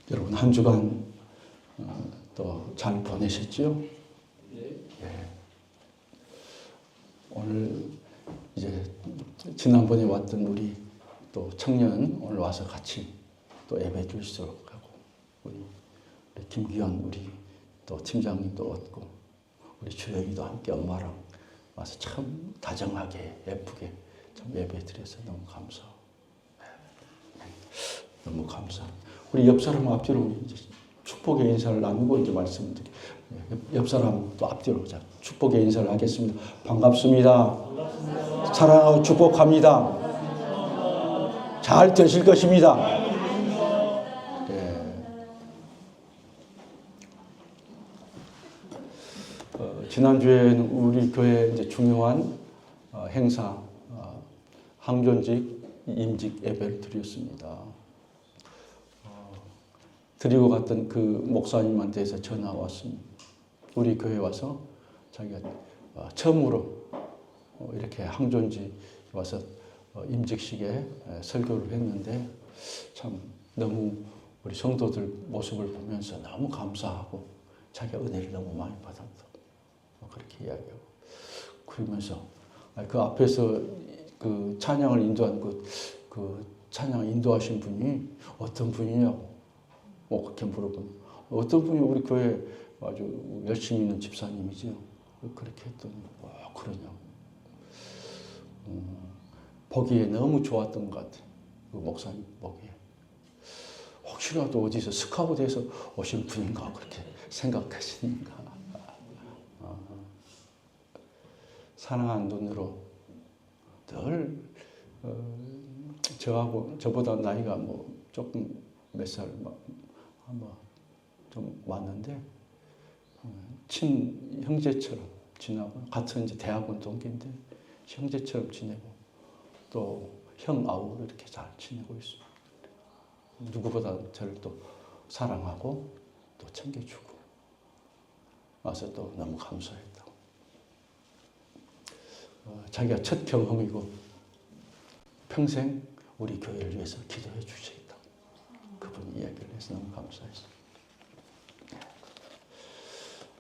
여러분 한 주간 또 잘 보내셨지요? 네. 오늘 이제 지난번에 왔던 우리 또 청년 오늘 와서 같이 또 예배 드리도록 하고 우리 김기현 우리 또 팀장님도 왔고 우리 주영이도 함께 엄마랑 와서 참 다정하게 예쁘게 참 예배 드려서 너무 감사하고 너무 감사합니다. 우리 옆 사람 앞뒤로 이제 축복의 인사를 나누고 이제 말씀드릴게요. 옆 사람 또 앞뒤로 자 축복의 인사를 하겠습니다. 반갑습니다. 반갑습니다. 사랑하고 축복합니다. 반갑습니다. 잘 되실 것입니다. 지난주에는 우리 교회 이제 중요한 행사 항존직 임직 예배를 드렸습니다. 드리고 갔던 그 목사님한테서 전화가 왔습니다. 우리 교회 와서 자기가 처음으로 이렇게 항존직 와서 임직식에 설교를 했는데 참 너무 우리 성도들 모습을 보면서 너무 감사하고 자기가 은혜를 너무 많이 받았다. 그렇게 이야기하고 그러면서 그 앞에서 그 찬양을 인도한 그 찬양 인도하신 분이 어떤 분이냐고 그렇게 물어보면 어떤 분이 우리 교회 아주 열심히 있는 집사님이죠. 그렇게 했더니 그러냐고. 보기에 너무 좋았던 것 같아요. 그 목사님 보기에. 혹시라도 어디서 스카우트에서 오신 분인가 그렇게 생각하시는가. 사랑하는 눈으로 늘 저보다 나이가 뭐 조금 몇 살 아마 좀 왔는데 친 형제처럼 지나고 같은 이제 대학원 동기인데 형제처럼 지내고 또 형 아우로 이렇게 잘 지내고 있습니다. 누구보다 저를 또 사랑하고 또 챙겨주고 와서 또 너무 감사했다고. 자기가 첫 경험이고 평생 우리 교회를 위해서 기도해 주시겠다고 그분 이야기를 해서 너무 감사했습니다.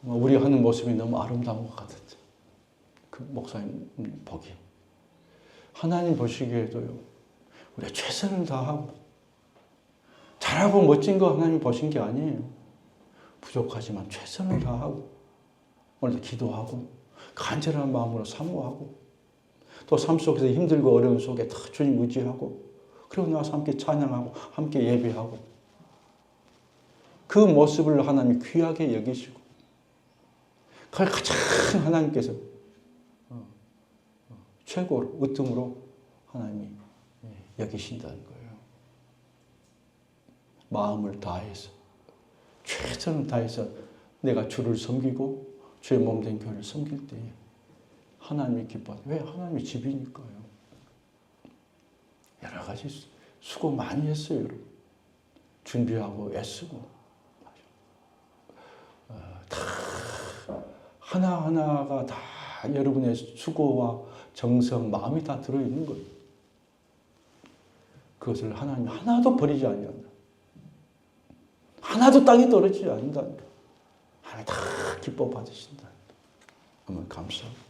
우리 하는 모습이 너무 아름다운 것 같았죠. 그 목사님 보기. 하나님 보시기에도요. 우리가 최선을 다하고 잘하고 멋진 거 하나님 보신 게 아니에요. 부족하지만 최선을 다하고 오늘도 기도하고 간절한 마음으로 사모하고 또 삶 속에서 힘들고 어려운 속에 다 주님 의지하고 그리고 나서 함께 찬양하고 함께 예배하고 그 모습을 하나님이 귀하게 여기시고 그걸 가장 하나님께서 최고로 으뜸으로 하나님이 여기신다는 거예요. 마음을 다해서 최선을 다해서 내가 주를 섬기고 주의 몸된 교회를 섬길 때에 하나님이 기뻐하는 왜? 하나님의 집이니까요. 여러 가지 수고 많이 했어요. 여러분. 준비하고 애쓰고 다 하나하나가 다 여러분의 수고와 정성, 마음이 다 들어있는 거예요. 그것을 하나님이 하나도 버리지 아니한다. 하나도 땅에 떨어지지 않는다. 하나님 다 기뻐 받으신다. 너무 감사합니다.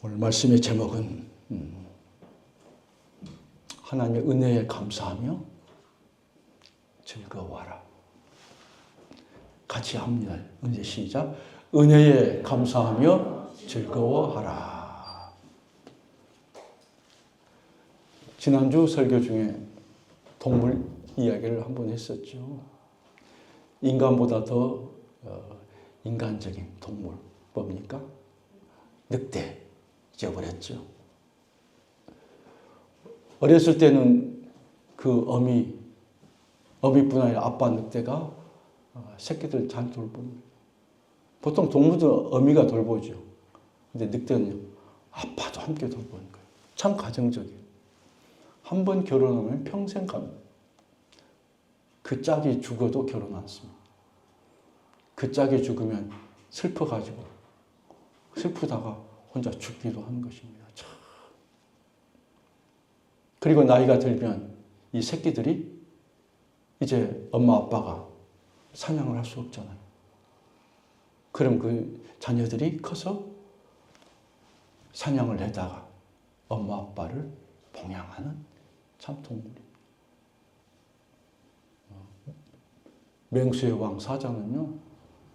오늘 말씀의 제목은 하나님의 은혜에 감사하며 즐거워하라. 같이 합니다. 이제 시작. 은혜에 감사하며 즐거워하라. 지난주 설교 중에 동물 이야기를 한번 했었죠. 인간보다 더 인간적인 동물 뭡니까? 늑대 잊어버렸죠. 어렸을 때는 그 어미뿐 아니라 아빠 늑대가 새끼들 잘 돌봅니다. 보통 동물들은 어미가 돌보죠. 근데 늑대는요, 아빠도 함께 돌보는 거예요. 참 가정적이에요. 한 번 결혼하면 평생 갑니다. 그 짝이 죽어도 결혼 않습니다. 그 짝이 죽으면 슬퍼가지고 슬프다가 혼자 죽기도 하는 것입니다. 참. 그리고 나이가 들면 이 새끼들이 이제 엄마 아빠가 사냥을 할 수 없잖아요. 그럼 그 자녀들이 커서 사냥을 해다가 엄마 아빠를 봉양하는 참동물입니다. 맹수의 왕 사자는요,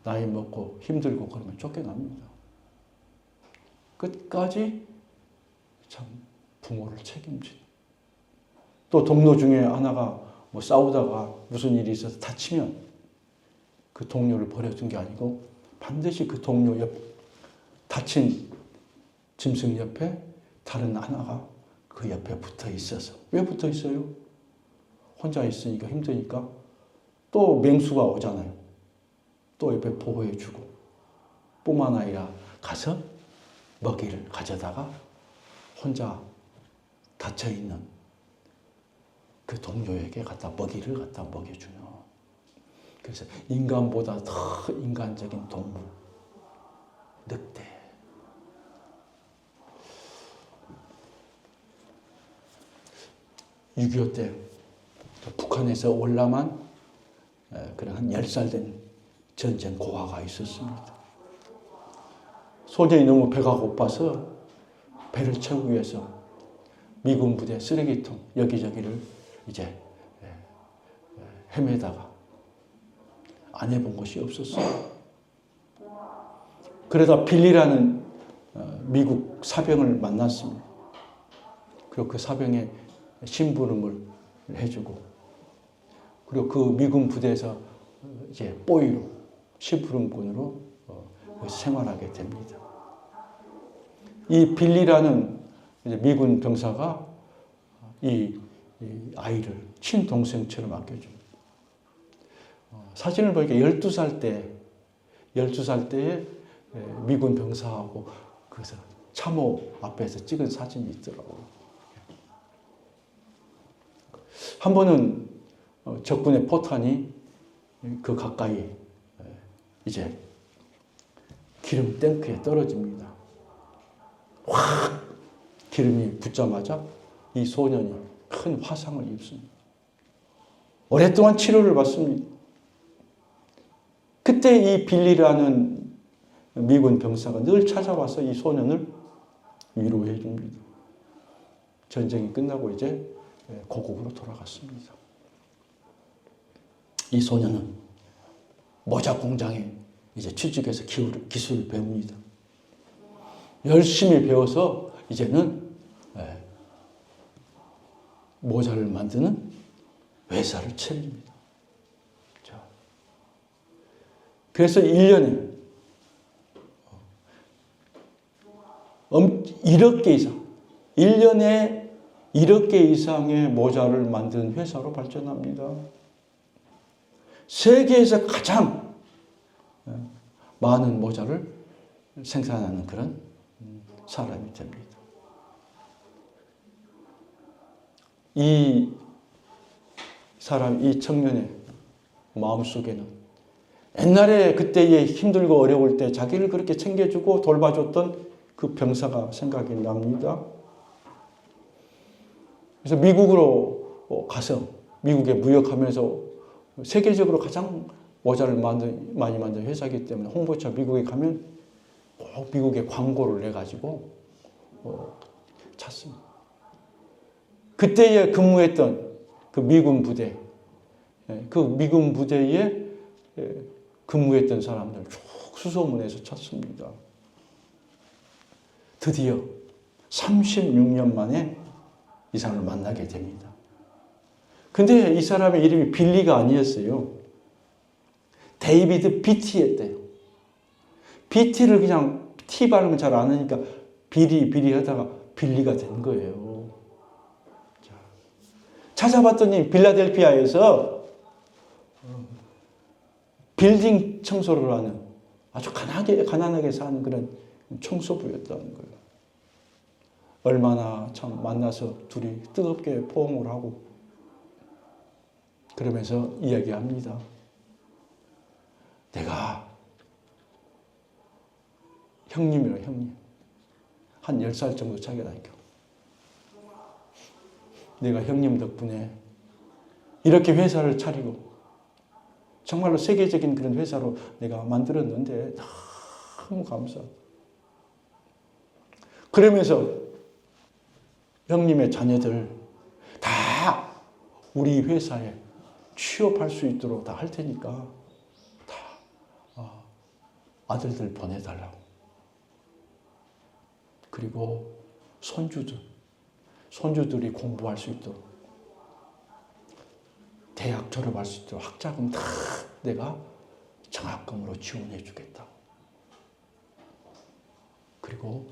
나이 먹고 힘들고 그러면 쫓겨납니다. 끝까지 참 부모를 책임지는. 또 동료 중에 하나가 뭐 싸우다가 무슨 일이 있어서 다치면 그 동료를 버려둔 게 아니고 반드시 그 동료 옆 다친 짐승 옆에 다른 하나가 그 옆에 붙어 있어서. 왜 붙어 있어요? 혼자 있으니까 힘드니까 또 맹수가 오잖아요. 또 옆에 보호해주고 뿐만 아니라 가서 먹이를 가져다가 혼자 닫혀있는 그 동료에게 먹이를 갖다 먹여주는. 그래서 인간보다 더 인간적인 동물, 늑대. (6.25) 때 북한에서 월남한 그런 한 10살 된 전쟁 고아가 있었습니다. 소년이 너무 배가 고파서 배를 채우기 위해서 미군 부대 쓰레기통 여기저기를 이제 헤매다가 안 해본 곳이 없었어요. 그러다 빌리라는 미국 사병을 만났습니다. 그리고 그 사병에 심부름을 해주고, 그리고 그 미군 부대에서 이제 뽀이로 심부름꾼으로 생활하게 됩니다. 이 빌리라는 미군 병사가 이 아이를 친동생처럼 아껴줍니다. 사진을 보니까 12살 때에 미군 병사하고 그래서 참호 앞에서 찍은 사진이 있더라고요. 한 번은 적군의 포탄이 그 가까이 이제 기름 탱크에 떨어집니다. 확 기름이 붙자마자 이 소년이 큰 화상을 입습니다. 오랫동안 치료를 받습니다. 그때 이 빌리라는 미군 병사가 늘 찾아와서 이 소년을 위로해 줍니다. 전쟁이 끝나고 이제 고국으로 돌아갔습니다. 이 소년은 모자 공장에 이제 취직해서 기술을 배웁니다. 열심히 배워서 이제는 모자를 만드는 회사를 차립니다. 그래서 1년에 1억 개 이상, 1년에 1억 개 이상의 모자를 만드는 회사로 발전합니다. 세계에서 가장 많은 모자를 생산하는 그런 사람이 됩니다. 이 사람, 이 청년의 마음속에는 옛날에 그때에 힘들고 어려울 때 자기를 그렇게 챙겨주고 돌봐줬던 그 병사가 생각이 납니다. 그래서 미국으로 가서 미국에 무역하면서 세계적으로 가장 모자를 많이 만든 회사이기 때문에 홍보차 미국에 가면 꼭 미국에 광고를 내가지고 찾습니다. 그때에 근무했던 그 미군 부대, 그 미군 부대에 근무했던 사람들 쭉 수소문해서 찾습니다. 드디어 36년 만에 이 사람을 만나게 됩니다. 근데 이 사람의 이름이 빌리가 아니었어요. 데이비드 비티였대요. 비티를 그냥 T 발음을 잘 안 하니까 비리 하다가 빌리가 된 거예요. 자, 찾아봤더니 필라델피아에서 빌딩 청소를 하는 아주 가난하게 사는 그런 청소부였다는 거예요. 얼마나 참 만나서 둘이 뜨겁게 포옹을 하고 그러면서 이야기합니다. 내가 형님이라 형님. 한 10살 정도 차이가 나니까. 내가 형님 덕분에 이렇게 회사를 차리고 정말로 세계적인 그런 회사로 내가 만들었는데 너무 감사하다. 그러면서 형님의 자녀들 다 우리 회사에 취업할 수 있도록 다 할 테니까 다 아들들 보내달라고. 그리고 손주들이 공부할 수 있도록, 대학 졸업할 수 있도록 학자금 다 내가 장학금으로 지원해 주겠다고. 그리고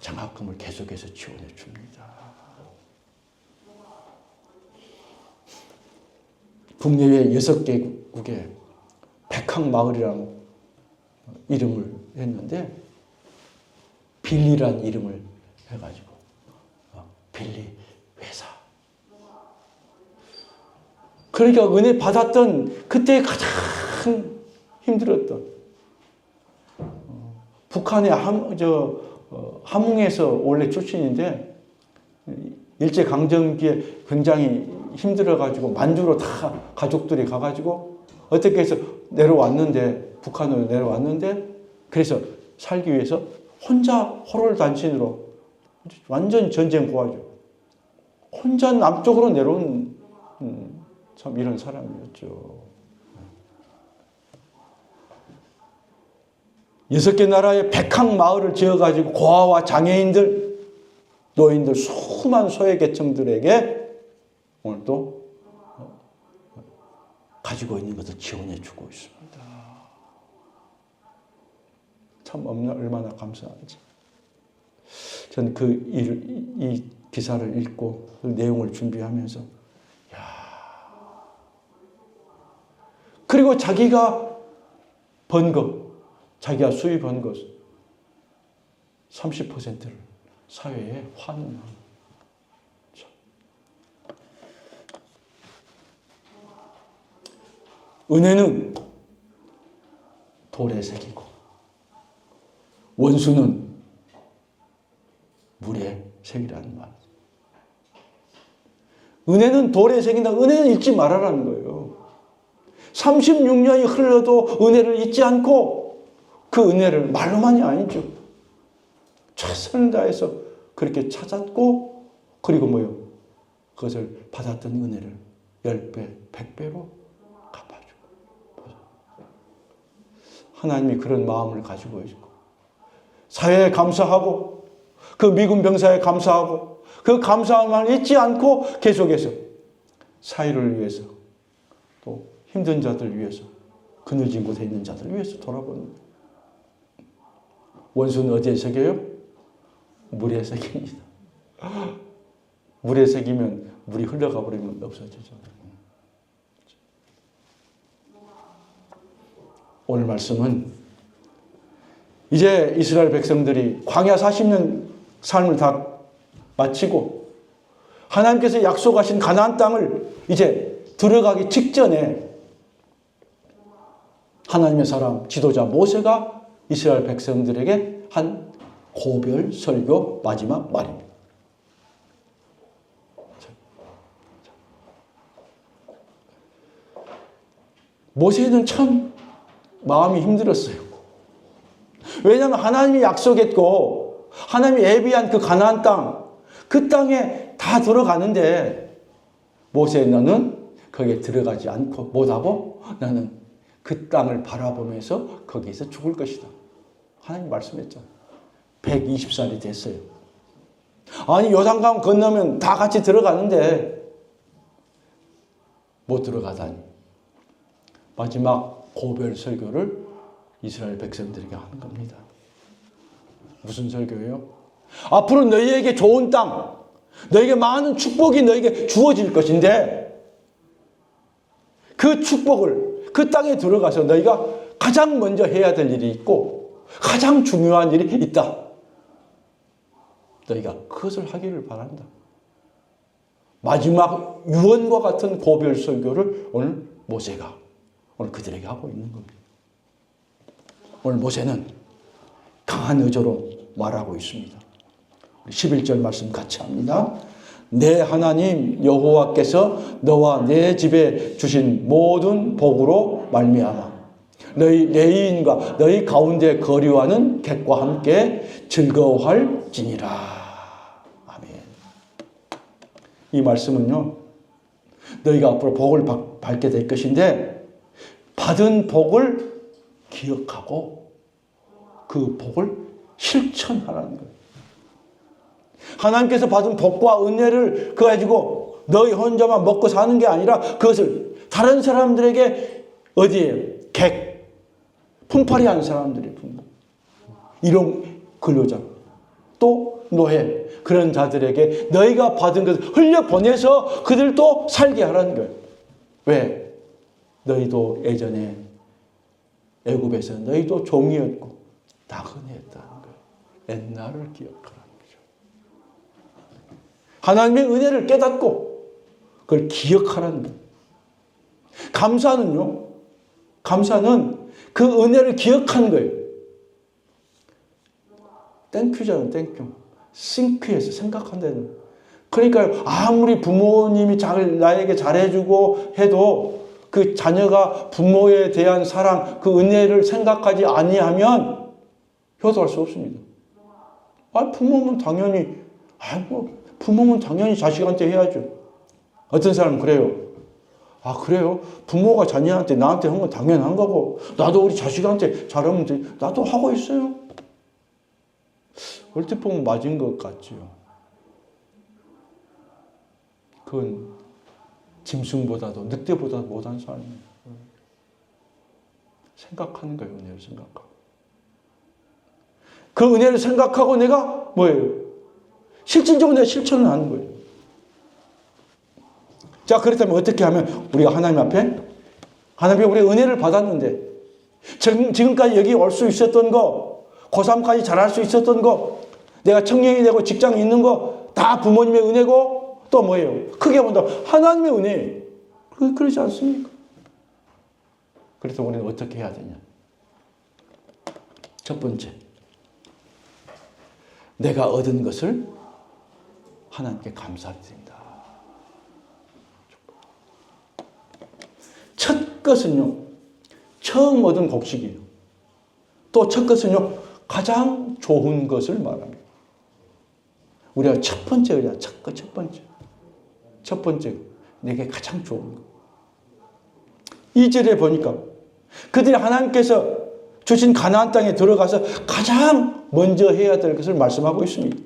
장학금을 계속해서 지원해 줍니다. 국내외 6개국에 백학마을이라는 이름을 했는데 빌리란 이름을 해가지고 빌리 회사. 그러니까 은혜 받았던 그때 가장 힘들었던 북한의 함흥에서 원래 출신인데 일제강점기에 굉장히 힘들어가지고 만주로 다 가족들이 가가지고 어떻게 해서 내려왔는데, 북한으로 내려왔는데, 그래서 살기 위해서 혼자 호롤단신으로 완전 전쟁 고아죠. 혼자 남쪽으로 내려온 참 이런 사람이었죠. 6개 나라의 백학마을을 지어가지고 고아와 장애인들, 노인들, 수많은 소외계층들에게 오늘 또 가지고 있는 것을 지원해주고 있습니다. 참 얼마나 감사한지. 저는 이 기사를 읽고 그 내용을 준비하면서 그리고 자기가 번 것, 자기가 수입한 것 30%를 사회에 환원합니다. 은혜는 돌에 새기고 원수는 물에 새기라는 말. 은혜는 돌에 새긴다. 은혜는 잊지 말아라는 거예요. 36년이 흘러도 은혜를 잊지 않고 그 은혜를 말로만이 아니죠. 최선을 다해서 그렇게 찾았고 그리고 뭐요? 그것을 받았던 은혜를 10배, 100배로 하나님이 그런 마음을 가지고 있고 사회에 감사하고 그 미군 병사에 감사하고 그 감사함을 잊지 않고 계속해서 사회를 위해서 또 힘든 자들 위해서 그늘진 곳에 있는 자들 위해서 돌아보는 원수는 어디에 새겨요? 물에 새깁니다. 물에 새기면 물이 흘러가 버리면 없어지죠. 오늘 말씀은 이제 이스라엘 백성들이 광야 40년 삶을 다 마치고 하나님께서 약속하신 가나안 땅을 이제 들어가기 직전에 하나님의 사람 지도자 모세가 이스라엘 백성들에게 한 고별 설교 마지막 말입니다. 모세는 참 마음이 힘들었어요. 왜냐하면 하나님이 약속했고 하나님이 예비한 그 가나안 땅, 그 땅에 다 들어가는데 모세 너는 거기에 들어가지 않고 못하고 나는 그 땅을 바라보면서 거기에서 죽을 것이다. 하나님 말씀했잖아요. 120살이 됐어요. 아니 요단강 건너면 다 같이 들어가는데 못 들어가다니. 마지막 고별 설교를 이스라엘 백성들에게 하는 겁니다. 무슨 설교예요? 앞으로 너희에게 좋은 땅, 너희에게 많은 축복이 너희에게 주어질 것인데 그 축복을 그 땅에 들어가서 너희가 가장 먼저 해야 될 일이 있고 가장 중요한 일이 있다. 너희가 그것을 하기를 바란다. 마지막 유언과 같은 고별 설교를 오늘 모세가 오늘 그들에게 하고 있는 겁니다. 오늘 모세는 강한 의조로 말하고 있습니다. 11절 말씀 같이 합니다. 내 하나님 여호와께서 너와 내 집에 주신 모든 복으로 말미암아 너희 레위인과 너희 가운데 거류하는 객과 함께 즐거워할지니라. 아멘. 이 말씀은요, 너희가 앞으로 복을 받게 될 것인데 받은 복을 기억하고 그 복을 실천하라는 거예요. 하나님께서 받은 복과 은혜를 그거 가지고 너희 혼자만 먹고 사는 게 아니라 그것을 다른 사람들에게 어디에 객, 품팔이 하는 사람들이 일용 근로자 또 노예 그런 자들에게 너희가 받은 것을 흘려보내서 그들도 살게 하라는 거예요. 왜? 너희도 예전에 애굽에서 너희도 종이었고 나그네였다는 거예요. 옛날을 기억하라. 하나님의 은혜를 깨닫고 그걸 기억하라는 거예요. 감사는요. 감사는 그 은혜를 기억하는 거예요. 땡큐잖아요. 땡큐. 싱크해서 생각한다는 거예요. 그러니까 아무리 부모님이 나에게 잘해주고 해도 그 자녀가 부모에 대한 사랑, 그 은혜를 생각하지 아니하면 효도할 수 없습니다. 부모는 당연히 부모는 당연히 자식한테 해야죠. 어떤 사람은 그래요. 그래요? 부모가 자녀한테 나한테 한 건 당연한 거고 나도 우리 자식한테 잘하면 돼. 나도 하고 있어요. 얼핏 보면 맞은 것 같지요. 그건 짐승보다도 늑대보다도 못한 사람이에요. 생각하는 거예요. 은혜를 생각하고. 그 은혜를 생각하고 내가 뭐예요? 실질적으로 내가 실천을 하는 거예요. 자, 그렇다면 어떻게 하면 우리가 하나님 앞에 우리가 은혜를 받았는데 지금까지 여기 올 수 있었던 거, 고3까지 잘할 수 있었던 거, 내가 청년이 되고 직장에 있는 거 다 부모님의 은혜고 또 뭐예요? 크게 본다 하나님의 은혜예요. 그러지 않습니까? 그래서 우리는 어떻게 해야 되냐? 첫 번째, 내가 얻은 것을 하나님께 감사하게 됩니다. 첫 것은요, 처음 얻은 곡식이에요. 또 첫 것은요, 가장 좋은 것을 말합니다. 우리가 첫 번째, 첫 번째, 내게 가장 좋은 것. 2절에 보니까 그들이 하나님께서 주신 가나안 땅에 들어가서 가장 먼저 해야 될 것을 말씀하고 있습니다.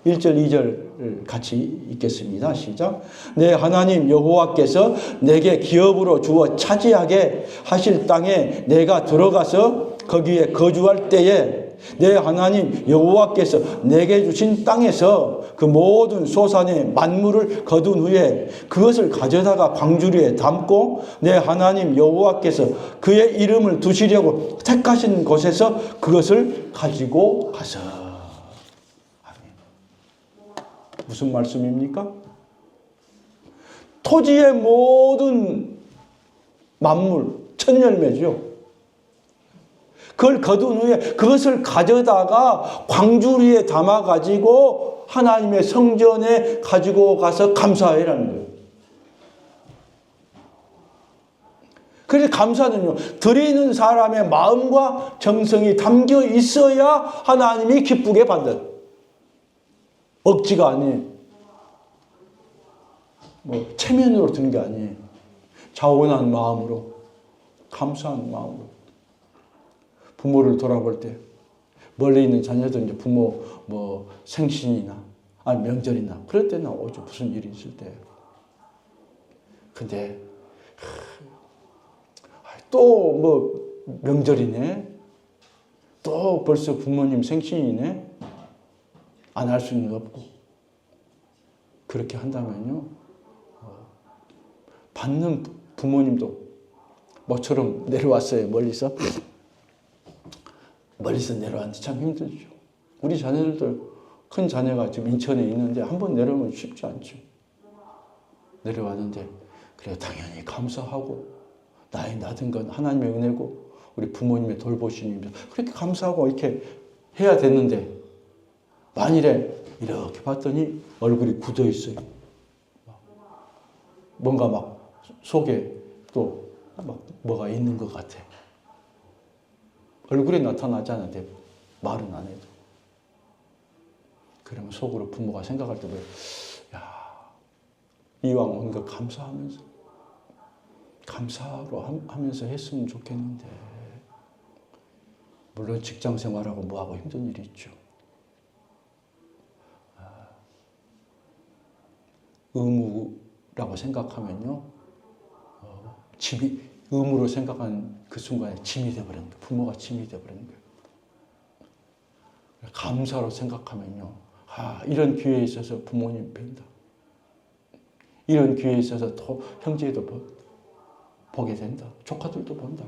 1절, 2절 같이 읽겠습니다. 시작. 내 하나님 여호와께서 내게 기업으로 주어 차지하게 하실 땅에 내가 들어가서 거기에 거주할 때에 내 하나님 여호와께서 내게 주신 땅에서 그 모든 소산의 만물을 거둔 후에 그것을 가져다가 광주리에 담고 내 하나님 여호와께서 그의 이름을 두시려고 택하신 곳에서 그것을 가지고 가서. 무슨 말씀입니까? 토지의 모든 만물, 천열매죠. 그걸 거둔 후에 그것을 가져다가 광주리에 담아가지고 하나님의 성전에 가지고 가서 감사해라는 거예요. 그래서 감사는요, 드리는 사람의 마음과 정성이 담겨 있어야 하나님이 기쁘게 받는. 억지가 아니에요. 체면으로 드는 게 아니에요. 자원한 마음으로, 감사한 마음으로. 부모를 돌아볼 때 멀리 있는 자녀들 이제 부모 생신이나 명절이나 그럴 때나 오죠. 무슨 일이 있을 때. 근데 또 명절이네. 또 벌써 부모님 생신이네. 안 할 수는 없고. 그렇게 한다면요, 받는 부모님도 모처럼 내려왔어요. 멀리서 내려왔는데 참 힘들죠. 우리 자녀들도 큰 자녀가 지금 인천에 있는데 한번 내려오면 쉽지 않죠. 내려왔는데 그래 당연히 감사하고 나의 낳은 건 하나님의 은혜고 우리 부모님의 돌보심입니다. 그렇게 감사하고 이렇게 해야 되는데 만일에 이렇게 봤더니 얼굴이 굳어 있어요. 뭔가 막 속에 또 막 뭐가 있는 것 같아. 얼굴에 나타나지 않는데 말은 안 해도. 그러면 속으로 부모가 생각할 때, 야, 이왕 온 거 감사하면서, 감사로 하면서 했으면 좋겠는데. 물론 직장 생활하고 뭐하고 힘든 일이 있죠. 의무라고 생각하면요, 의무로 생각한 그 순간에 짐이 되어버리는 거예요. 부모가 짐이 되어버리는 거예요. 감사로 생각하면요, 이런 기회에 있어서 부모님 뵌다. 이런 기회에 있어서 또 형제도 보게 된다. 조카들도 본다.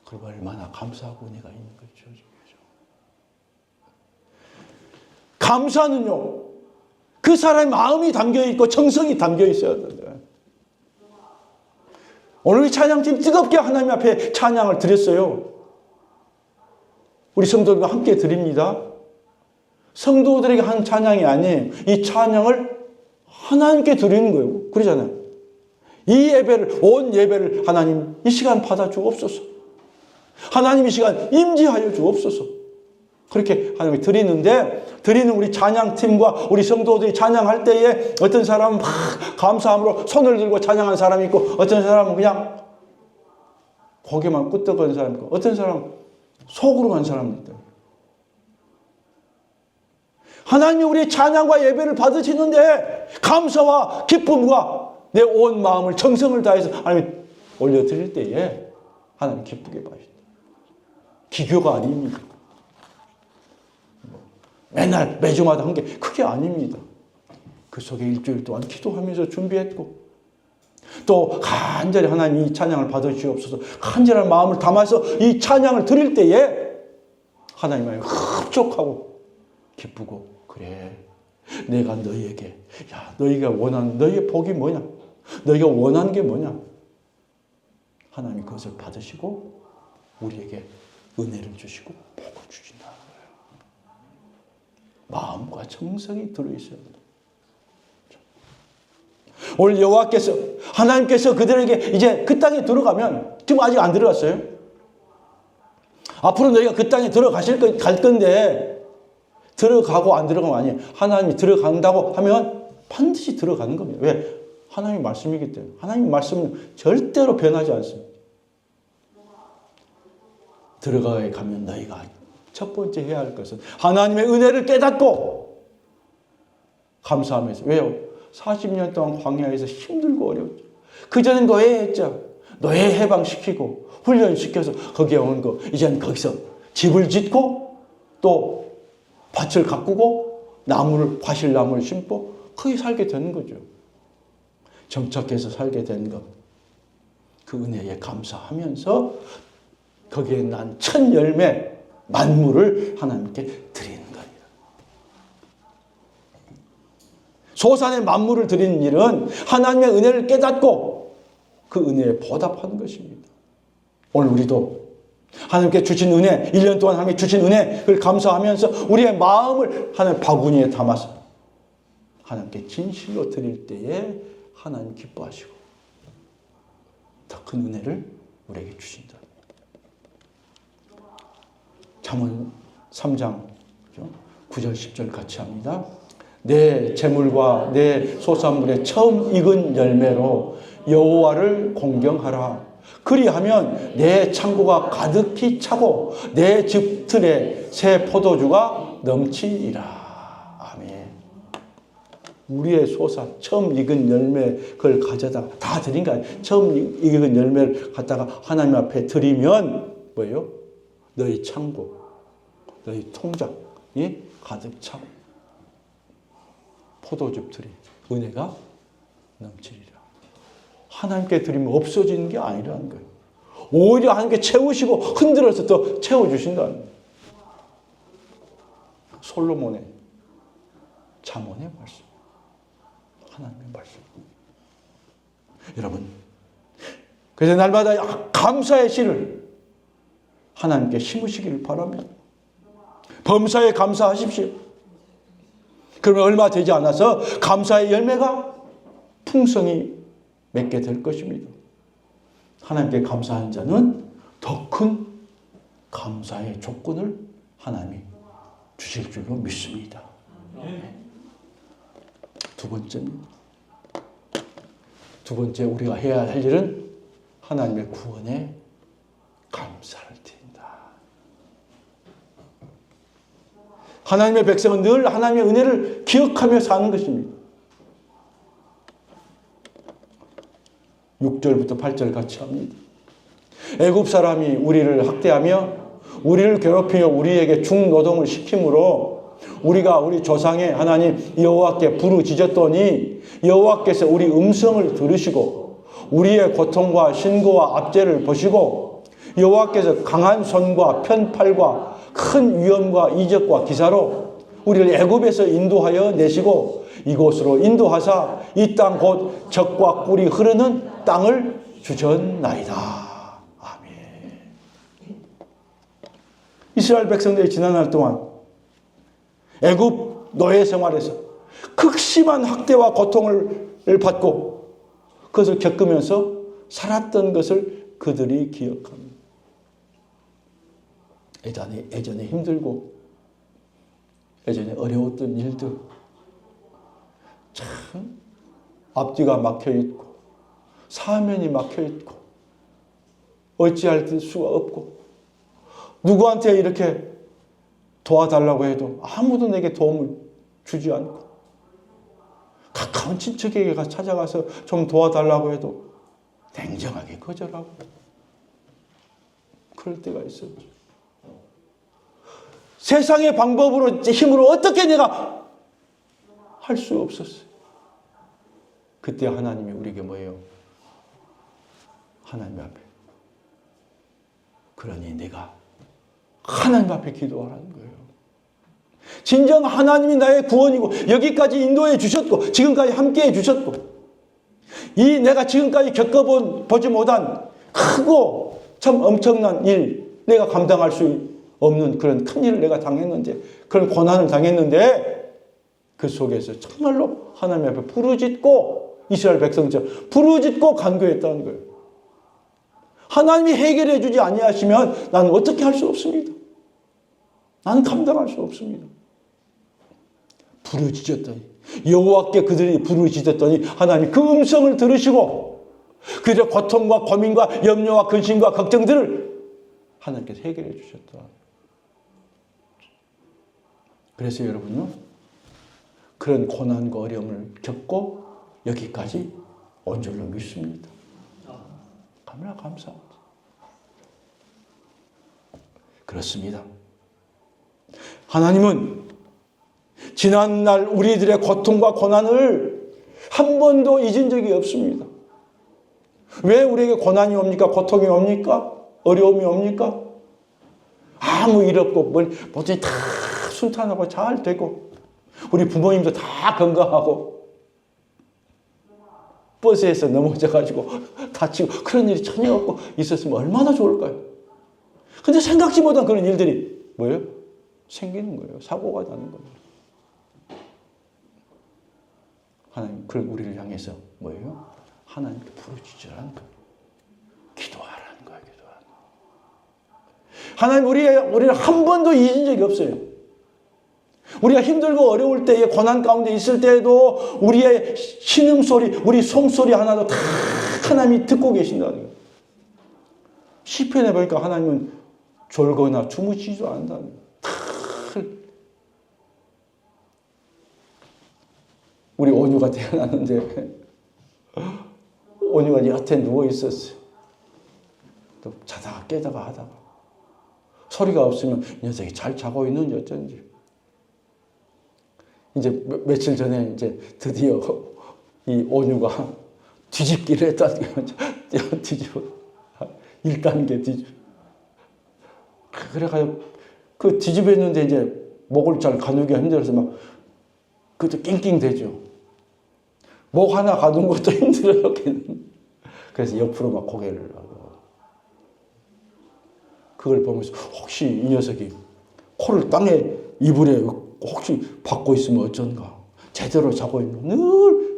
그리고 얼마나 감사하고 은혜가 있는 거죠. 감사는요, 그 사람의 마음이 담겨있고 정성이 담겨 있어야 된다. 오늘 이 찬양팀 뜨겁게 하나님 앞에 찬양을 드렸어요. 우리 성도들과 함께 드립니다. 성도들에게 한 찬양이 아니에요. 이 찬양을 하나님께 드리는 거예요. 그러잖아요. 이 예배를, 온 예배를 하나님 이 시간 받아 주옵소서. 하나님 이 시간 임재하여 주옵소서. 그렇게 하나님께 드리는 우리 찬양팀과 우리 성도들이 찬양할 때에 어떤 사람은 막 감사함으로 손을 들고 찬양하는 사람이 있고, 어떤 사람은 그냥 고개만 끄덕거리는 사람이 있고, 어떤 사람은 속으로 간 사람이 있다. 하나님이 우리의 찬양과 예배를 받으시는데 감사와 기쁨과 내 온 마음을 정성을 다해서 하나님 올려드릴 때에 하나님 기쁘게 봐주신다. 기교가 아닙니다. 맨날 매주마다 한 게 그게 아닙니다. 그 속에 일주일 동안 기도하면서 준비했고, 또 간절히 하나님 이 찬양을 받아주시옵소서 간절한 마음을 담아서 이 찬양을 드릴 때에 하나님의 흡족하고 기쁘고, 그래, 내가 너희에게, 야, 너희가 원하는 너희의 복이 뭐냐, 너희가 원하는 게 뭐냐, 하나님이 그것을 받으시고 우리에게 은혜를 주시고 복을 주신다. 마음과 정성이 들어있어야 됩니다. 오늘 여호와께서, 하나님께서 그들에게 이제 그 땅에 들어가면, 지금 아직 안 들어갔어요. 앞으로 너희가 그 땅에 갈 건데, 들어가고 안 들어가면 아니에요. 하나님이 들어간다고 하면 반드시 들어가는 겁니다. 왜? 하나님의 말씀이기 때문에. 하나님의 말씀은 절대로 변하지 않습니다. 들어가게 가면 너희가 첫 번째 해야 할 것은 하나님의 은혜를 깨닫고 감사하면서. 왜요? 40년 동안 광야에서 힘들고 어려웠죠. 그전엔 노예했죠. 노예 해방시키고 훈련시켜서 거기에 온 거, 이제는 거기서 집을 짓고 또 밭을 가꾸고 과실나무를 심고 거기 살게 되는 거죠. 정착해서 살게 된 것, 그 은혜에 감사하면서 거기에 난 첫 열매 만물을 하나님께 드리는 겁니다. 소산의 만물을 드리는 일은 하나님의 은혜를 깨닫고 그 은혜에 보답하는 것입니다. 오늘 우리도 하나님께 주신 은혜, 1년 동안 하나님께 주신 은혜를 감사하면서 우리의 마음을 하나님 바구니에 담아서 하나님께 진실로 드릴 때에 하나님 기뻐하시고 더 큰 은혜를 우리에게 주신다. 잠언 3장 9절 10절 같이 합니다. 내 재물과 내 소산물의 처음 익은 열매로 여호와를 공경하라. 그리하면 내 창고가 가득히 차고 내 즙틀에 새 포도주가 넘치리라. 아멘. 우리의 소산, 처음 익은 열매 그걸 가져다가 다 드린 거 아니에요. 처음 익은 열매를 갖다가 하나님 앞에 드리면 뭐예요? 너희 창고, 너희 통장이 가득 차고 포도즙들이 은혜가 넘치리라. 하나님께 드리면 없어지는 게 아니라는 거예요. 오히려 하나님께 채우시고 흔들어서 더 채워주신다는 거예요. 솔로몬의 잠언의 말씀, 하나님의 말씀. 여러분, 그래서 날마다 감사의 씨를 하나님께 심으시기를 바랍니다. 범사에 감사하십시오. 그러면 얼마 되지 않아서 감사의 열매가 풍성히 맺게 될 것입니다. 하나님께 감사하는 자는 더 큰 감사의 조건을 하나님이 주실 줄로 믿습니다. 두 번째입니다. 두 번째 우리가 해야 할 일은 하나님의 구원에 감사를 드린다. 하나님의 백성은 늘 하나님의 은혜를 기억하며 사는 것입니다. 6절부터 8절 같이 합니다. 애굽 사람이 우리를 학대하며 우리를 괴롭히며 우리에게 중노동을 시키므로 우리가 우리 조상의 하나님 여호와께 부르짖었더니 여호와께서 우리 음성을 들으시고 우리의 고통과 신고와 압제를 보시고 여호와께서 강한 손과 편팔과 큰 위험과 이적과 기사로 우리를 애굽에서 인도하여 내시고 이곳으로 인도하사 이 땅 곧 젖과 꿀이 흐르는 땅을 주셨나이다. 이스라엘 백성들이 지난날 동안 애굽 노예 생활에서 극심한 학대와 고통을 받고 그것을 겪으면서 살았던 것을 그들이 기억합니다. 예전에 힘들고 예전에 어려웠던 일들 참 앞뒤가 막혀있고 사면이 막혀있고 어찌할 수가 없고 누구한테 이렇게 도와달라고 해도 아무도 내게 도움을 주지 않고 가까운 친척에게 찾아가서 좀 도와달라고 해도 냉정하게 거절하고 그럴 때가 있었죠. 세상의 방법으로 힘으로 어떻게 내가 할 수 없었어요. 그때 하나님이 우리에게 뭐예요? 하나님 앞에 그러니 내가 하나님 앞에 기도하라는 거예요. 진정 하나님이 나의 구원이고 여기까지 인도해 주셨고 지금까지 함께해 주셨고 이 내가 지금까지 겪어보지 못한 크고 참 엄청난 일 내가 감당할 수 없는 그런 큰 일을 내가 당했는데 그런 고난을 당했는데 그 속에서 정말로 하나님 앞에 부르짖고 이스라엘 백성처럼 부르짖고 간구했다는 거예요. 하나님이 해결해 주지 아니하시면 나는 어떻게 할 수 없습니다. 나는 감당할 수 없습니다. 부르짖었더니 여호와께 그들이 부르짖었더니 하나님이 그 음성을 들으시고 그들의 고통과 고민과 염려와 근심과 걱정들을 하나님께서 해결해 주셨다. 그래서 여러분요 그런 고난과 어려움을 겪고 여기까지 온 줄로 믿습니다. 너무나 감사합니다. 그렇습니다. 하나님은 지난날 우리들의 고통과 고난을 한 번도 잊은 적이 없습니다. 왜 우리에게 고난이 옵니까? 고통이 옵니까? 어려움이 옵니까? 아무 일 없고 모든 다 순탄하고 잘 되고 우리 부모님도 다 건강하고 버스에서 넘어져가지고 다치고 그런 일이 전혀 없고 있었으면 얼마나 좋을까요? 근데 생각지 못한 그런 일들이 뭐예요? 생기는 거예요. 사고가 나는 거예요. 하나님, 그걸 우리를 향해서 뭐예요? 하나님께 부르짖으라는 거예요. 기도하라는 거예요. 기도하라는 거예요. 하나님, 우리를 한 번도 잊은 적이 없어요. 우리가 힘들고 어려울 때에 고난 가운데 있을 때에도 우리의 신음소리, 우리 송소리 하나도 다 하나님이 듣고 계신다는 거예요. 시편에 보니까 하나님은 졸거나 주무시지도 않는다는 거예요. 우리 온유가 태어났는데 온유가 여태 누워 있었어요. 또 자다가 깨다가 하다가 소리가 없으면 이 녀석이 잘 자고 있는지 어쩐지. 이제 며칠 전에 이제 드디어 이 온유가 뒤집기를 했다는 거예요. 뒤집어. 1단계 뒤집어. 그래가지고 그 뒤집었는데 이제 목을 잘 가누기가 힘들어서 막 그것도 낑낑대죠. 목 하나 가둔 것도 힘들어요. 그래서 옆으로 막 고개를 하고. 그걸 보면서 혹시 이 녀석이 코를 땅에 이불에 혹시 받고 있으면 어쩐가. 제대로 자고 있는 늘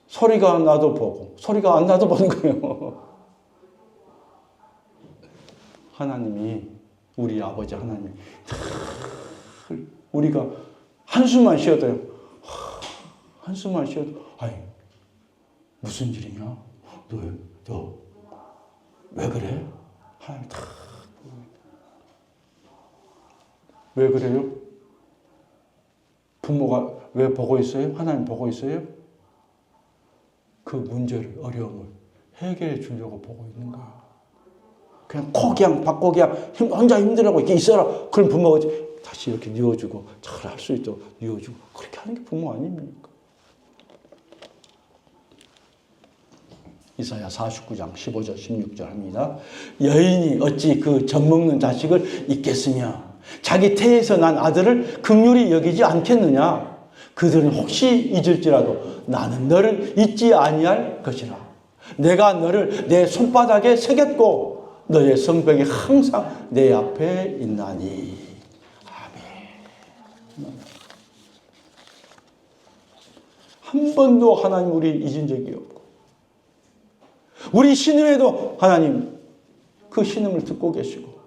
소리가 나도 보고 소리가 안 나도 보는 거예요. 하나님이 우리 아버지 하나님이 우리가 한숨만 쉬어도요. 한숨만 쉬어도 아니 무슨 일이냐? 너 왜 그래? 하나님 다 왜 그래요? 부모가 왜 보고 있어요? 하나님 보고 있어요? 그 문제를 어려움을 해결해 주려고 보고 있는 거예요. 그냥 그냥 받고 그냥 혼자 힘들라고 이렇게 있어라. 그럼 부모가 다시 이렇게 뉘어주고 잘 할 수 있도록 뉘어주고 그렇게 하는 게 부모 아닙니까? 이사야 49장 15절 16절 합니다. 여인이 어찌 그 젖먹는 자식을 잊겠으며 자기 태에서 난 아들을 긍휼히 여기지 않겠느냐. 그들은 혹시 잊을지라도 나는 너를 잊지 아니할 것이라. 내가 너를 내 손바닥에 새겼고 너의 성벽이 항상 내 앞에 있나니. 아멘. 한 번도 하나님 우리 잊은 적이 없고 우리 신음에도 하나님 그 신음을 듣고 계시고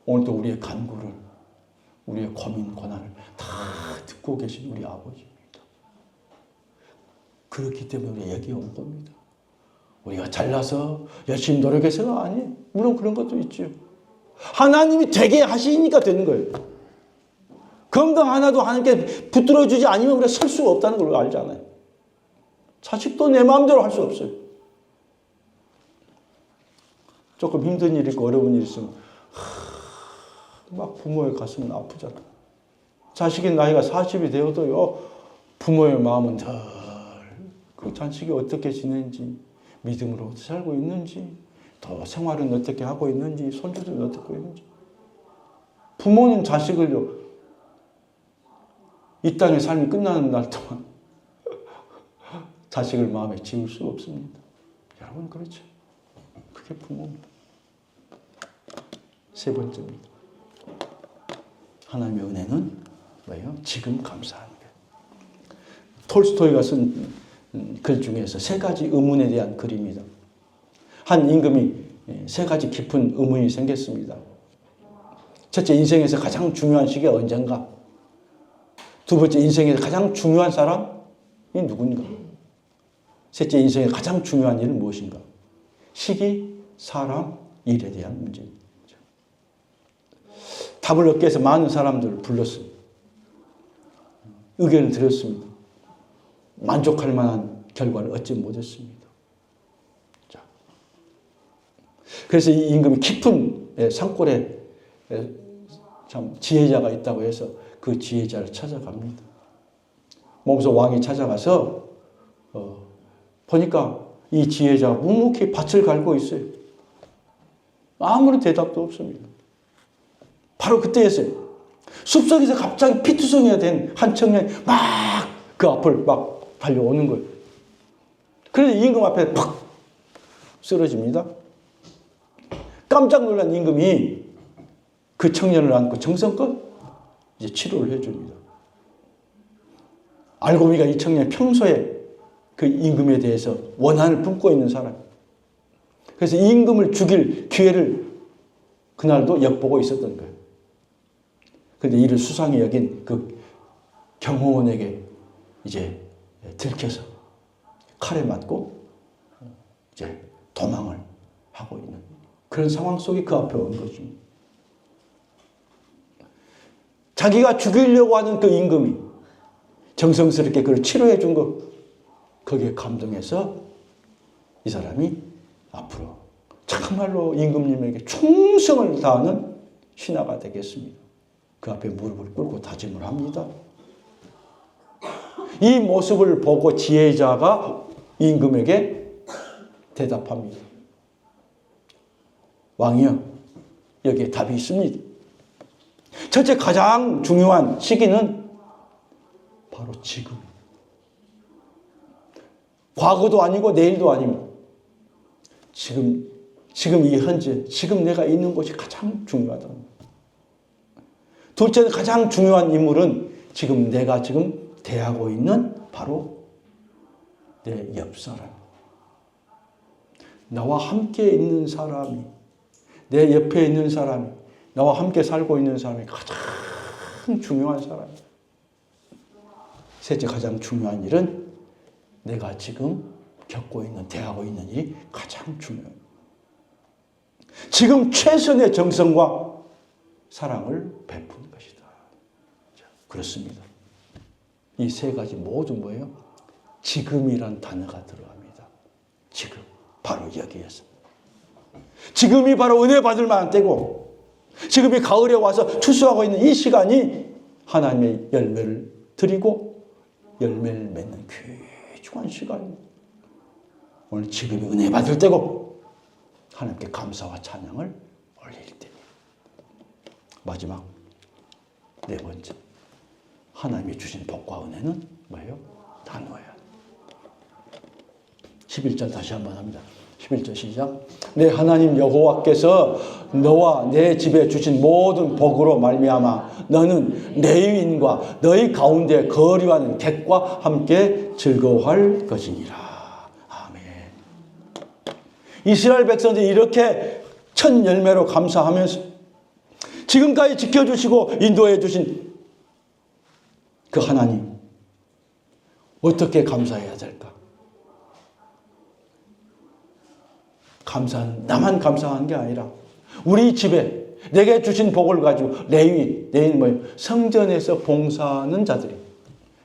오늘도 우리의 간구를 우리의 고민 고난을 다 듣고 계신 우리 아버지입니다. 그렇기 때문에 우리 여기 온 겁니다. 우리가 잘나서 열심히 노력해서가 아니에요. 물론 그런 것도 있죠. 하나님이 되게 하시니까 되는 거예요. 건강 하나도 하나님께 붙들어주지 않으면 우리가 설 수가 없다는 걸 알잖아요. 자식도 내 마음대로 할 수 없어요. 조금 힘든 일 있고 어려운 일 있으면 막 부모의 가슴은 아프잖아. 자식의 나이가 40이 되어도요. 부모의 마음은 덜 그 자식이 어떻게 지내는지 믿음으로 살고 있는지 더 생활은 어떻게 하고 있는지 손주들은 어떻게 있는지 부모는 자식을요. 이 땅의 삶이 끝나는 날 동안 자식을 마음에 지울 수 없습니다. 여러분 그렇죠. 그게 부모입니다. 세 번째입니다. 하나님의 은혜는 뭐예요? 지금 감사하는 거예요. 톨스토이가 쓴 글 중에서 세 가지 의문에 대한 글입니다. 한 임금이 세 가지 깊은 의문이 생겼습니다. 첫째, 인생에서 가장 중요한 시기가 언젠가? 두 번째, 인생에서 가장 중요한 사람이 누군가? 셋째, 인생의 가장 중요한 일은 무엇인가? 시기, 사람, 일에 대한 문제입니다. 답을 얻기 위해서 많은 사람들을 불렀습니다. 의견을 드렸습니다. 만족할 만한 결과를 얻지 못했습니다. 자, 그래서 이 임금이 깊은 산골에 참 지혜자가 있다고 해서 그 지혜자를 찾아갑니다. 몸소 왕이 찾아가서 보니까 이 지혜자가 묵묵히 밭을 갈고 있어요. 아무런 대답도 없습니다. 바로 그때였어요. 숲속에서 갑자기 피투성이가 된 한 청년이 막 그 앞을 막 달려오는 거예요. 그래서 임금 앞에 팍 쓰러집니다. 깜짝 놀란 임금이 그 청년을 안고 정성껏 이제 치료를 해줍니다. 알고 보니까 이 청년이 평소에 그 임금에 대해서 원한을 품고 있는 사람. 그래서 이 임금을 죽일 기회를 그날도 엿보고 있었던 거예요. 그런데 이를 수상히 여긴 그 경호원에게 이제 들켜서 칼에 맞고 이제 도망을 하고 있는 그런 상황 속에 그 앞에 온 것입니다. 자기가 죽이려고 하는 그 임금이 정성스럽게 그걸 치료해 준 것, 거기에 감동해서 이 사람이 앞으로 정말로 임금님에게 충성을 다하는 신하가 되겠습니다. 그 앞에 무릎을 꿇고 다짐을 합니다. 이 모습을 보고 지혜자가 임금에게 대답합니다. 왕이여, 여기에 답이 있습니다. 첫째, 가장 중요한 시기는 바로 지금. 과거도 아니고 내일도 아닙니다. 지금 이 현재, 지금 내가 있는 곳이 가장 중요하다. 둘째는 가장 중요한 인물은 지금 내가 지금 대하고 있는 바로 내 옆 사람. 나와 함께 있는 사람이, 내 옆에 있는 사람이, 나와 함께 살고 있는 사람이 가장 중요한 사람이에요. 셋째 가장 중요한 일은 내가 지금 겪고 있는, 대하고 있는 일이 가장 중요해요. 지금 최선의 정성과 사랑을 베푸는 것이다. 자, 그렇습니다. 이 세 가지 모두 뭐예요? 지금이란 단어가 들어갑니다. 지금. 바로 여기에서. 지금이 바로 은혜 받을 만한 때고, 지금이 가을에 와서 추수하고 있는 이 시간이 하나님의 열매를 드리고 열매를 맺는 귀중한 시간입니다. 오늘 지금이 은혜 받을 때고 하나님께 감사와 찬양을 올릴 때입니다. 마지막 네 번째, 하나님이 주신 복과 은혜는 뭐예요? 나누어야. 11절 다시 한번 합니다. 11절 시작. 내 하나님 여호와께서 너와 내 집에 주신 모든 복으로 말미암아 너는 레위인과 너희 가운데 거류하는 객과 함께 즐거워할 것이니라. 아멘. 이스라엘 백성들이 이렇게 첫 열매로 감사하면서 지금까지 지켜주시고 인도해 주신 그 하나님, 어떻게 감사해야 될까? 감사는 나만 감사한 게 아니라 우리 집에 내게 주신 복을 가지고 레위인 뭐예요? 성전에서 봉사하는 자들이.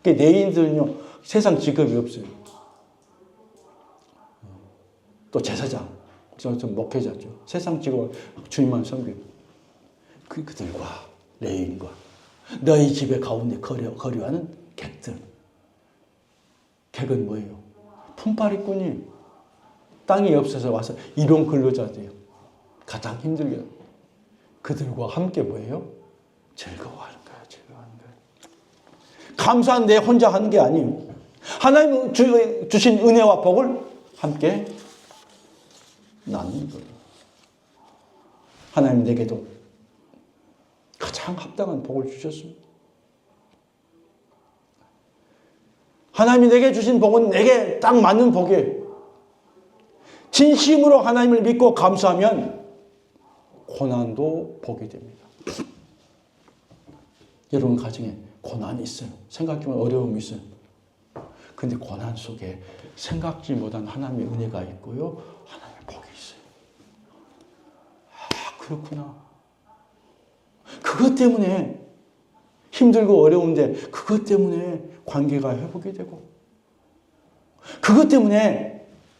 레위인들은요 세상 직업이 없어요. 또 제사장, 좀 목회자죠. 세상 직업 주님만 섬기고 그들과 레위인과 너희 집에 가운데 거류하는 객들. 객은 뭐예요? 품팔이꾼이 땅이 없어서 와서 일용 근로자들이요. 가장 힘들게. 그들과 함께 뭐예요? 즐거워하는 거예요. 즐거워하는 거예요. 감사는 내 혼자 하는 게 아니에요. 하나님 주신 은혜와 복을 함께 나누는 거예요. 하나님 내게도 가장 합당한 복을 주셨습니다. 하나님이 내게 주신 복은 내게 딱 맞는 복이에요. 진심으로 하나님을 믿고 감사하면 고난도 복이 됩니다. 여러분 가정에 고난이 있어요. 생각해보면 어려움이 있어요. 근데 고난 속에 생각지 못한 하나님의 은혜가 있고요. 하나님의 복이 있어요. 아, 그렇구나. 그것 때문에 힘들고 어려운데 그것 때문에 관계가 회복이 되고 그것 때문에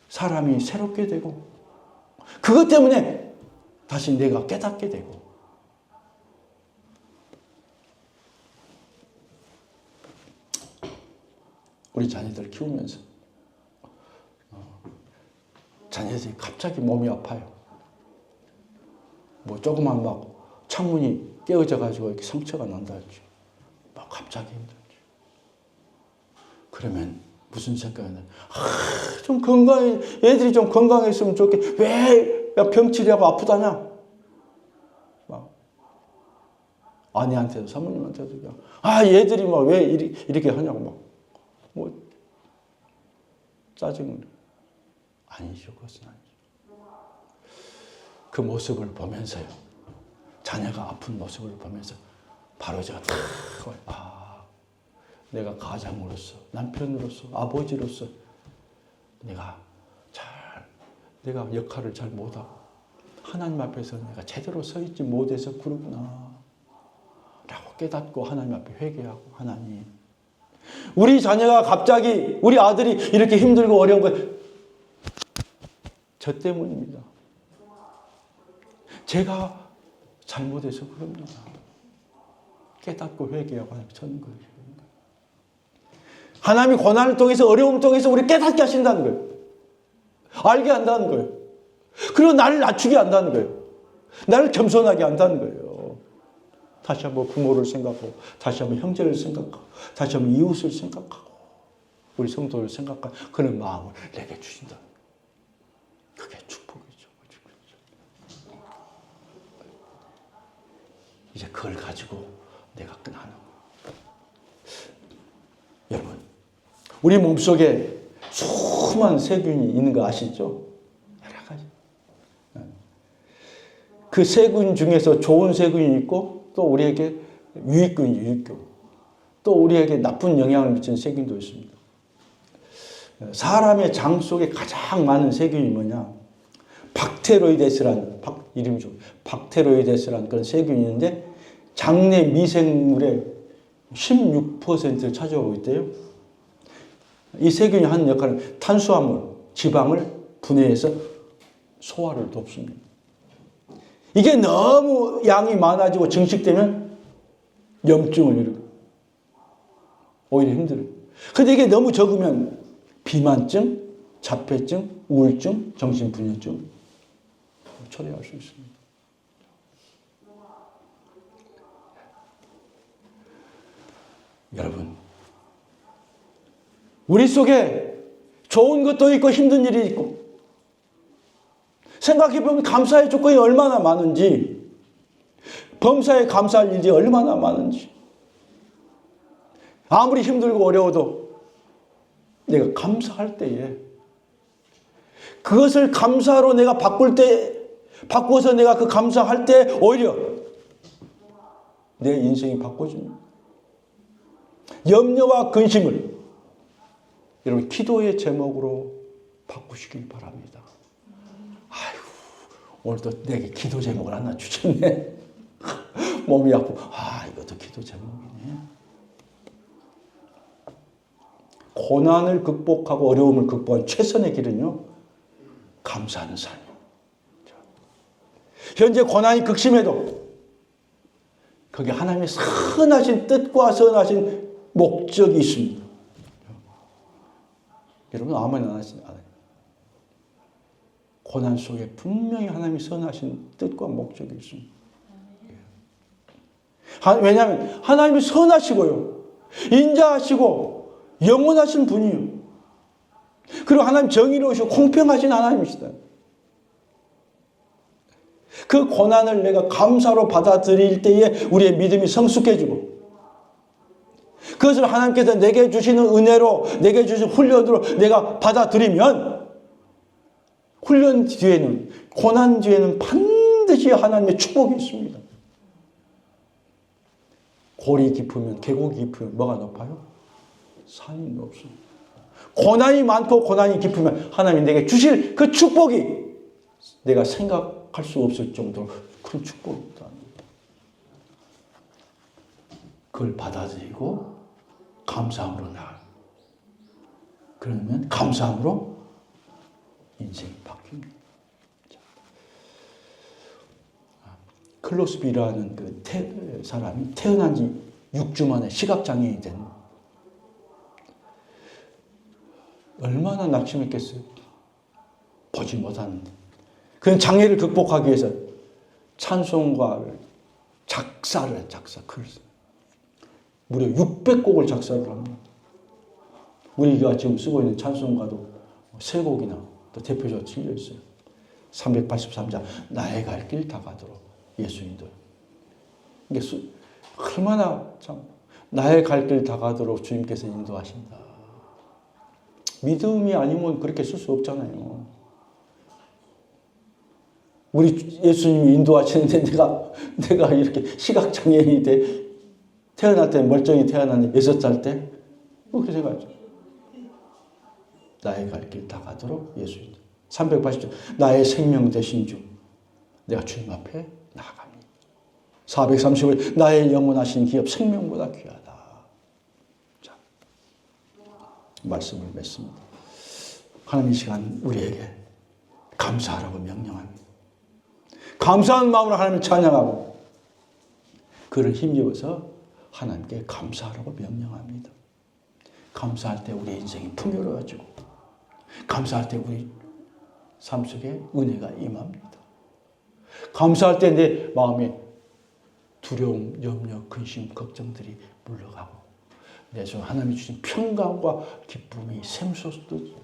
사람이 새롭게 되고 그것 때문에 다시 내가 깨닫게 되고 우리 자녀들 키우면서 자녀들이 갑자기 몸이 아파요. 뭐 조그만 막 창문이 깨어져 가지고 이렇게 상처가 난다 할지 막 갑자기 힘들지. 그러면 무슨 생각이 나요? 좀 건강해, 애들이 좀 건강했으면 좋겠, 왜 병치료하고 아프다냐? 막 아내한테도 사모님한테도 얘들이 막 왜 이렇게 하냐고 막 뭐 짜증을. 아니죠, 그것은 아니죠. 그 모습을 보면서요, 자녀가 아픈 모습을 보면서 바로 제가 내가 가장으로서, 남편으로서, 아버지로서 내가 역할을 잘 못하고 하나님 앞에서 내가 제대로 서 있지 못해서 그러구나 라고 깨닫고 하나님 앞에 회개하고, 하나님, 우리 자녀가 갑자기, 우리 아들이 이렇게 힘들고 어려운 거 저 때문입니다. 제가 잘못해서 그럽니다. 깨닫고 회개하고 하나님 찾는 거예요. 하나님이 고난을 통해서, 어려움을 통해서 우리 깨닫게 하신다는 거예요. 알게 한다는 거예요. 그리고 나를 낮추게 한다는 거예요. 나를 겸손하게 한다는 거예요. 다시 한번 부모를 생각하고, 다시 한번 형제를 생각하고, 다시 한번 이웃을 생각하고, 우리 성도를 생각하고, 그런 마음을 내게 주신다. 그게 축복이죠. 이제 그걸 가지고 내가 끝나는 거예요. 여러분, 우리 몸속에 수많은 세균이 있는 거 아시죠? 여러 가지. 그 세균 중에서 좋은 세균이 있고 또 우리에게 유익균이 유익균, 또 우리에게 나쁜 영향을 미치는 세균도 있습니다. 사람의 장 속에 가장 많은 세균이 뭐냐? 박테로이데스라는 이름이 좀 박테로이데스라는 그런 세균이 있는데 장내 미생물의 16%를 차지하고 있대요. 이 세균이 하는 역할은 탄수화물, 지방을 분해해서 소화를 돕습니다. 이게 너무 양이 많아지고 증식되면 염증을 일으켜요. 오히려 힘들어요. 근데 이게 너무 적으면 비만증, 자폐증, 우울증, 정신분열증 초래할 수 있습니다. 여러분, 우리 속에 좋은 것도 있고 힘든 일이 있고 생각해보면 감사의 조건이 얼마나 많은지, 범사에 감사할 일이 얼마나 많은지, 아무리 힘들고 어려워도 내가 감사할 때에 그것을 감사로 내가 바꾸어서 내가 그 감사할 때 오히려 내 인생이 바꿔집니다. 염려와 근심을 여러분 기도의 제목으로 바꾸시길 바랍니다. 아이고, 오늘도 내게 기도 제목을 하나 주셨네. 몸이 아프고, 이것도 기도 제목이네. 고난을 극복하고 어려움을 극복한 최선의 길은요, 감사하는 삶이에요. 현재 고난이 극심해도 거기에 하나님의 선하신 뜻과 선하신 목적이 있습니다. 여러분 아멘 안 하시나요? 고난 속에 분명히 하나님이 선하신 뜻과 목적이 있습니다. 왜냐하면 하나님이 선하시고요, 인자하시고 영원하신 분이에요. 그리고 하나님 정의로우시고 공평하신 하나님이시다. 그 고난을 내가 감사로 받아들일 때에 우리의 믿음이 성숙해지고, 그것을 하나님께서 내게 주시는 은혜로, 내게 주신 훈련으로 내가 받아들이면, 훈련 뒤에는, 고난 뒤에는 반드시 하나님의 축복이 있습니다. 골이 깊으면, 계곡이 깊으면 뭐가 높아요? 산이 높습니다. 고난이 많고 고난이 깊으면 하나님이 내게 주실 그 축복이 내가 생각할 수 없을 정도로 큰 축복이다. 그걸 받아들이고 감사함으로 나아가. 그러면 감사함으로 인생이 바뀝니다. 클로스비라는 그 사람이 태어난 지 6주 만에 시각장애인이 된, 얼마나 낙심했겠어요. 보지 못하는데. 그런 장애를 극복하기 위해서 찬송가를 작사를 글을 무려 600곡을 작사를 합니다. 우리가 지금 쓰고 있는 찬송가도 3곡이나 또 대표적으로 틀려 있어요. 383장 나의 갈 길 다 가도록 예수님도. 이게 얼마나 참 나의 갈 길 다 가도록 주님께서 인도하신다. 믿음이 아니면 그렇게 쓸 수 없잖아요. 우리 예수님이 인도하시는데 내가 이렇게 시각장애인이 태어날 때 멀쩡히 태어났는데 6살 때 그렇게 생각하죠. 나의 갈 길 다 가도록 예수님. 380절 나의 생명 되신 주 내가 주님 앞에 나아갑니다. 430절 나의 영원하신 기업 생명보다 귀하다. 자, 말씀을 맺습니다. 하나님 이 시간 우리에게 감사하라고 명령합니다. 감사한 마음으로 하나님을 찬양하고 그를 힘입어서 하나님께 감사하라고 명령합니다. 감사할 때 우리 인생이 풍요로워지고 감사할 때 우리 삶 속에 은혜가 임합니다. 감사할 때 내 마음에 두려움, 염려, 근심, 걱정들이 물러가고 내 속 하나님이 주신 평강과 기쁨이 샘솟듯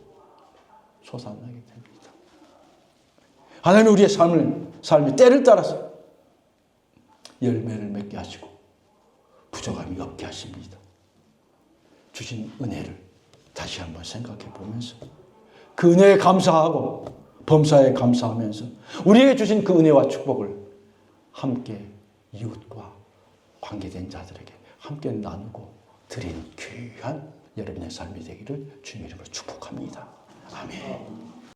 솟아나게 됩니다. 하나님이 우리의 삶의 때를 따라서 열매를 맺게 하시고 부족함이 없게 하십니다. 주신 은혜를 다시 한번 생각해 보면서 그 은혜에 감사하고 범사에 감사하면서 우리에게 주신 그 은혜와 축복을 함께 이웃과 관계된 자들에게 함께 나누고 드리는 귀한 여러분의 삶이 되기를 주님 이름으로 축복합니다. 아멘.